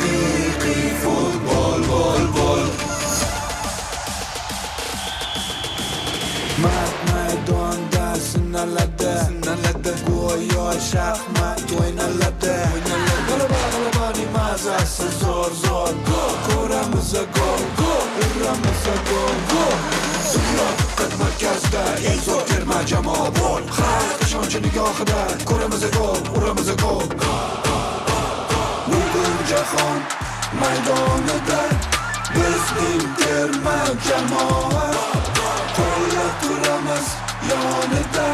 haqiqiy futbol bol. Mard maydonda sinaladi, go'yo shaxmat o'ynaladi. G'alabaning mazasi zo'r, ko'ramiz gol, uramiz gol. Dunyo diqqat markazida eng zo'r terma jamoa bol. Xalq ishonchi nigohida ko'ramiz gol, uramiz gol. Bugun jahon maydonida bizning terma jamoa, qo'llab turamiz yonida.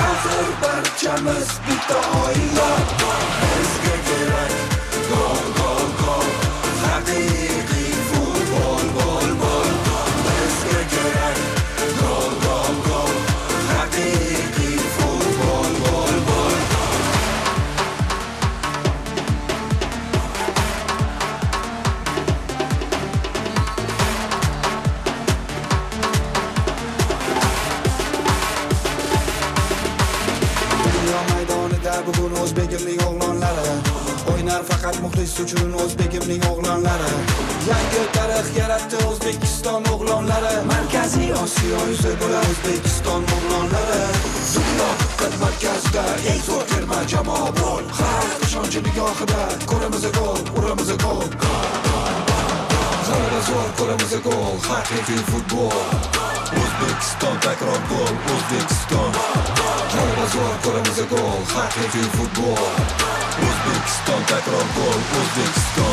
Axir barchamiz bitta oila. Bizga kerak gol, haqiqiy futbol bol. Bizga kerak gol, haqiqiy futbol bol. Dunyo maydonida bugun o'zbekimning o'g'lonlari o'ynar faqat muxlis uchun o'zbekimning o'g'lonlari. Yangi tarix yaratdi O'zbekiston o'g'lonlari. Markaziy Osiyo yuzi bo'lar O'zbekiston o'g'lonlari. Dunyo diqqat markazida eng zo'r terma jamoa bol. Xalq ishonchi nigohida ko'ramiz gol, uramiz gol. G'alaba zo'r, ko'ramiz gol, haqiqiy futbol. O'zbekiston takror gol, O'zbekiston. G'alaba zo'r, ko'ramiz gol, haqiqiy futbol. O'zbekiston takror gol, O'zbekiston.